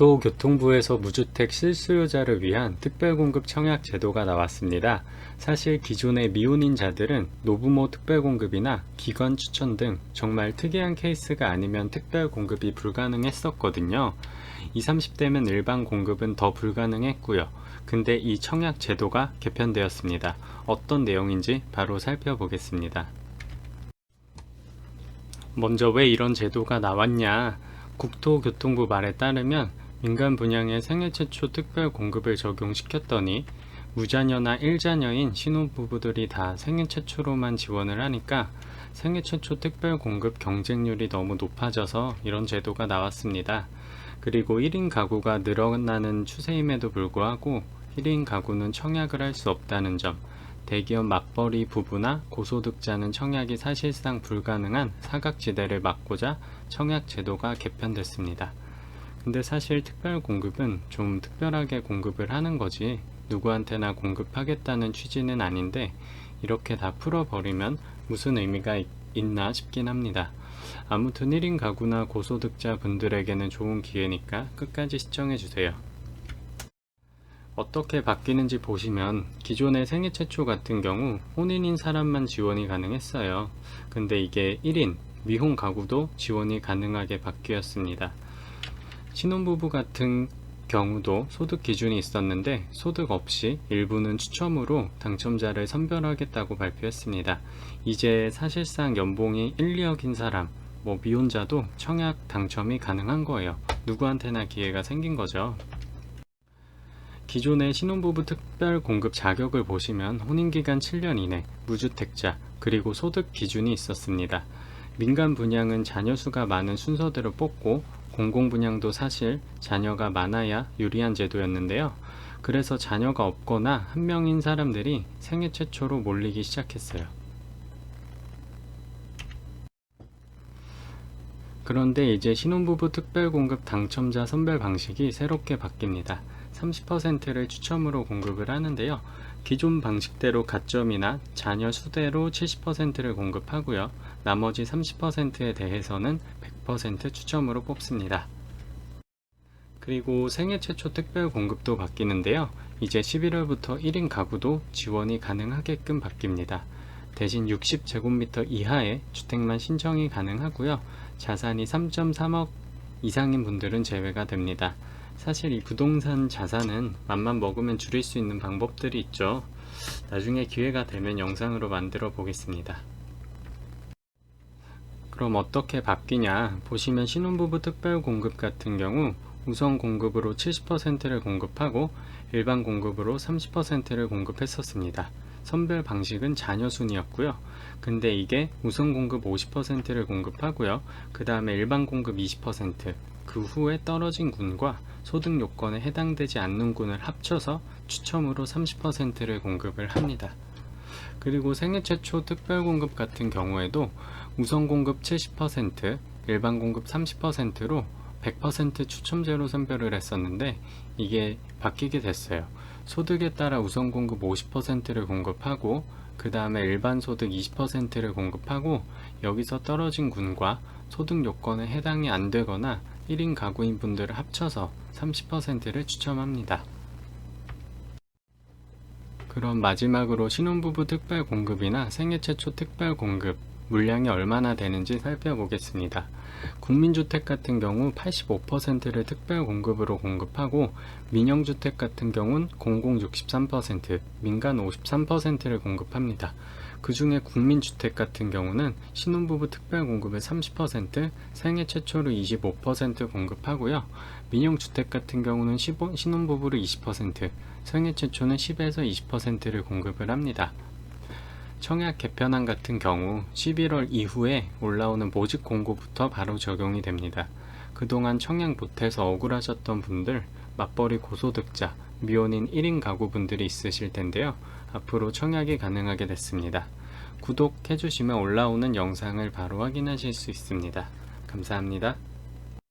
국토교통부에서 무주택 실수요자를 위한 특별공급 청약 제도가 나왔습니다. 사실 기존의 미혼인자들은 노부모 특별공급이나 기관 추천 등 정말 특이한 케이스가 아니면 특별공급이 불가능했었거든요. 20, 30대면 일반 공급은 더 불가능했고요. 근데 이 청약 제도가 개편되었습니다. 어떤 내용인지 바로 살펴보겠습니다. 먼저 왜 이런 제도가 나왔냐? 국토교통부 말에 따르면 민간 분양에 생애 최초 특별 공급을 적용시켰더니 무자녀나 1자녀인 신혼부부들이 다 생애 최초로만 지원을 하니까 생애 최초 특별 공급 경쟁률이 너무 높아져서 이런 제도가 나왔습니다. 그리고 1인 가구가 늘어나는 추세임에도 불구하고 1인 가구는 청약을 할 수 없다는 점, 대기업 맞벌이 부부나 고소득자는 청약이 사실상 불가능한 사각지대를 막고자 청약 제도가 개편됐습니다. 근데 사실 특별 공급은 좀 특별하게 공급을 하는 거지 누구한테나 공급하겠다는 취지는 아닌데 이렇게 다 풀어버리면 무슨 의미가 있나 싶긴 합니다. 아무튼 1인 가구나 고소득자 분들에게는 좋은 기회니까 끝까지 시청해주세요. 어떻게 바뀌는지 보시면 기존의 생애 최초 같은 경우 혼인인 사람만 지원이 가능했어요. 근데 이게 1인 미혼 가구도 지원이 가능하게 바뀌었습니다. 신혼부부 같은 경우도 소득 기준이 있었는데 소득 없이 일부는 추첨으로 당첨자를 선별하겠다고 발표했습니다. 이제 사실상 연봉이 1, 2억인 사람, 미혼자도 청약 당첨이 가능한 거예요. 누구한테나 기회가 생긴 거죠. 기존의 신혼부부 특별 공급 자격을 보시면 혼인기간 7년 이내, 무주택자, 그리고 소득 기준이 있었습니다. 민간 분양은 자녀 수가 많은 순서대로 뽑고 공공분양도 사실 자녀가 많아야 유리한 제도였는데요. 그래서 자녀가 없거나 한 명인 사람들이 생애 최초로 몰리기 시작했어요. 그런데 이제 신혼부부 특별공급 당첨자 선별 방식이 새롭게 바뀝니다. 30%를 추첨으로 공급을 하는데요. 기존 방식대로 가점이나 자녀 수대로 70%를 공급하고요. 나머지 30%에 대해서는 100% 추첨으로 뽑습니다. 그리고 생애 최초 특별 공급도 바뀌는데요. 이제 11월부터 1인 가구도 지원이 가능하게끔 바뀝니다. 대신 60제곱미터 이하의 주택만 신청이 가능하고요. 자산이 3.3억 이상인 분들은 제외가 됩니다. 사실 이 부동산 자산은 맘만 먹으면 줄일 수 있는 방법들이 있죠. 나중에 기회가 되면 영상으로 만들어 보겠습니다. 그럼 어떻게 바뀌냐? 보시면 신혼부부 특별공급 같은 경우 우선 공급으로 70%를 공급하고 일반 공급으로 30%를 공급했었습니다. 선별 방식은 자녀 순이었고요. 근데 이게 우선 공급 50%를 공급하고요. 그 다음에 일반 공급 20%, 그 후에 떨어진 군과 소득 요건에 해당되지 않는 군을 합쳐서 추첨으로 30%를 공급을 합니다. 그리고 생애 최초 특별 공급 같은 경우에도 우선 공급 70%, 일반 공급 30%로 100% 추첨제로 선별을 했었는데 이게 바뀌게 됐어요. 소득에 따라 우선 공급 50%를 공급하고 그 다음에 일반 소득 20%를 공급하고 여기서 떨어진 군과 소득 요건에 해당이 안 되거나 1인 가구인 분들을 합쳐서 30%를 추첨합니다. 그럼 마지막으로 신혼부부 특별 공급이나 생애 최초 특별 공급 물량이 얼마나 되는지 살펴보겠습니다. 국민주택 같은 경우 85%를 특별 공급으로 공급하고 민영주택 같은 경우는 공공 63%, 민간 53%를 공급합니다. 그 중에 국민주택 같은 경우는 신혼부부 특별 공급을 30%, 생애 최초로 25% 공급하고요. 민영주택 같은 경우는 신혼부부를 20%, 생애 최초는 10에서 20%를 공급을 합니다. 청약 개편안 같은 경우 11월 이후에 올라오는 모집 공고부터 바로 적용이 됩니다. 그동안 청약 못해서 억울하셨던 분들, 맞벌이 고소득자, 미혼인 1인 가구분들이 있으실 텐데요. 앞으로 청약이 가능하게 됐습니다. 구독해주시면 올라오는 영상을 바로 확인하실 수 있습니다. 감사합니다.